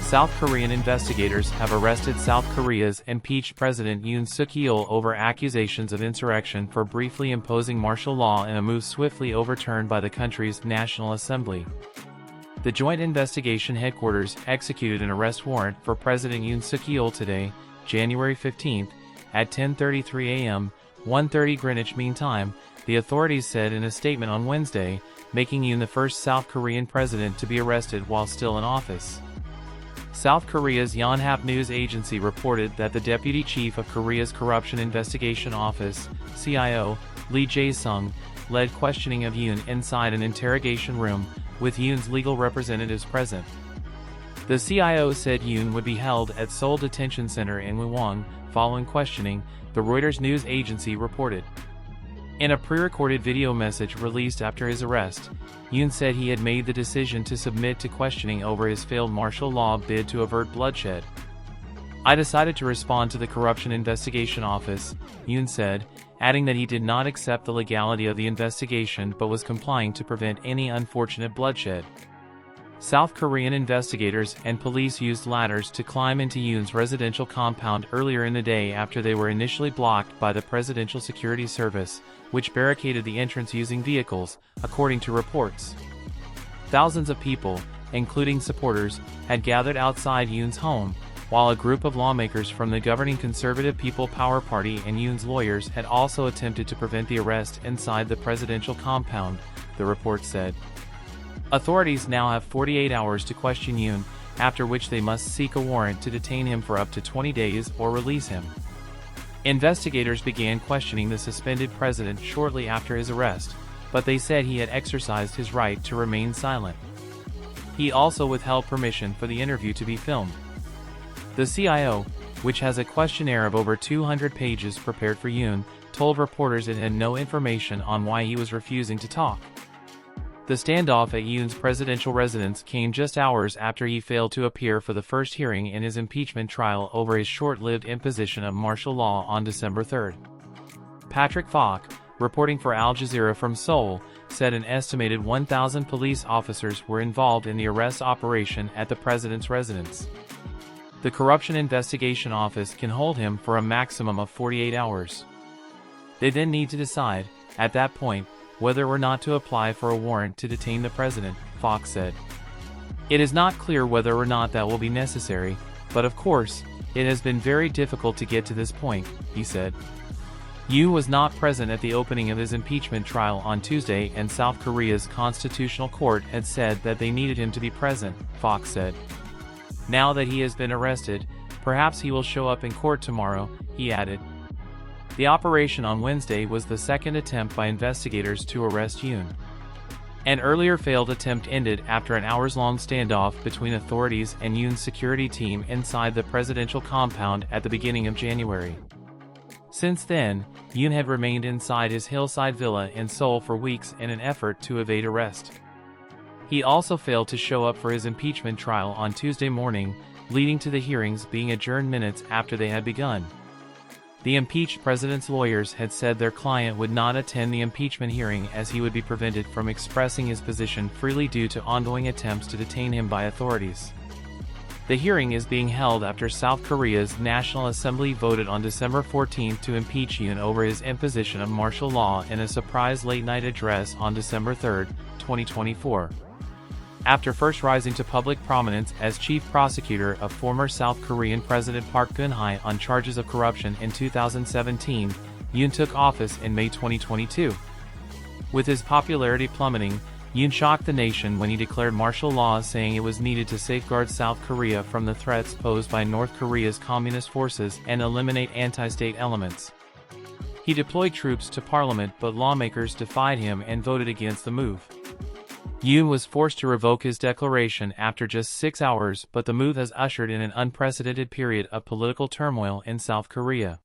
South Korean investigators have arrested South Korea's impeached President Yoon Suk-yeol over accusations of insurrection for briefly imposing martial law in a move swiftly overturned by the country's National Assembly. The Joint Investigation Headquarters executed an arrest warrant for President Yoon Suk-yeol today, January 15, at 10:33 a.m., 1:30 Greenwich Mean Time, the authorities said in a statement on Wednesday, making Yoon the first South Korean president to be arrested while still in office. South Korea's Yonhap news agency reported that the deputy chief of Korea's Corruption Investigation Office, CIO, Lee Jae-sung, led questioning of Yoon inside an interrogation room, with Yoon's legal representatives present. The CIO said Yoon would be held at Seoul Detention Center in Wewang, following questioning, the Reuters news agency reported. In a pre-recorded video message released after his arrest, Yoon said he had made the decision to submit to questioning over his failed martial law bid to avert bloodshed. "I decided to respond to the Corruption Investigation Office," Yoon said, adding that he did not accept the legality of the investigation but was complying to prevent any unfortunate bloodshed. South Korean investigators and police used ladders to climb into Yoon's residential compound earlier in the day after they were initially blocked by the Presidential Security Service, which barricaded the entrance using vehicles, according to reports. Thousands of people, including supporters, had gathered outside Yoon's home, while a group of lawmakers from the governing Conservative People Power Party and Yoon's lawyers had also attempted to prevent the arrest inside the presidential compound, the report said. Authorities now have 48 hours to question Yoon, after which they must seek a warrant to detain him for up to 20 days or release him. Investigators began questioning the suspended president shortly after his arrest, but they said he had exercised his right to remain silent. He also withheld permission for the interview to be filmed. The CIO, which has a questionnaire of over 200 pages prepared for Yoon, told reporters it had no information on why he was refusing to talk. The standoff at Yoon's presidential residence came just hours after he failed to appear for the first hearing in his impeachment trial over his short-lived imposition of martial law on December 3. Patrick Falk, reporting for Al Jazeera from Seoul, said an estimated 1,000 police officers were involved in the arrest operation at the president's residence. The Corruption Investigation Office can hold him for a maximum of 48 hours. They then need to decide, at that point, whether or not to apply for a warrant to detain the president, Fox said. "It is not clear whether or not that will be necessary, but of course, it has been very difficult to get to this point," he said. Yoon was not present at the opening of his impeachment trial on Tuesday, and South Korea's Constitutional Court had said that they needed him to be present, Fox said. "Now that he has been arrested, perhaps he will show up in court tomorrow," he added. The operation on Wednesday was the second attempt by investigators to arrest Yoon. An earlier failed attempt ended after an hours-long standoff between authorities and Yoon's security team inside the presidential compound at the beginning of January. Since then, Yoon had remained inside his hillside villa in Seoul for weeks in an effort to evade arrest. He also failed to show up for his impeachment trial on Tuesday morning, leading to the hearings being adjourned minutes after they had begun. The impeached president's lawyers had said their client would not attend the impeachment hearing as he would be prevented from expressing his position freely due to ongoing attempts to detain him by authorities. The hearing is being held after South Korea's National Assembly voted on December 14 to impeach Yoon over his imposition of martial law in a surprise late-night address on December 3, 2024. After first rising to public prominence as chief prosecutor of former South Korean President Park Geun-hye on charges of corruption in 2017, Yoon took office in May 2022. With his popularity plummeting, Yoon shocked the nation when he declared martial law, saying it was needed to safeguard South Korea from the threats posed by North Korea's communist forces and eliminate anti-state elements. He deployed troops to parliament, but lawmakers defied him and voted against the move. Yoon was forced to revoke his declaration after just 6 hours, but the move has ushered in an unprecedented period of political turmoil in South Korea.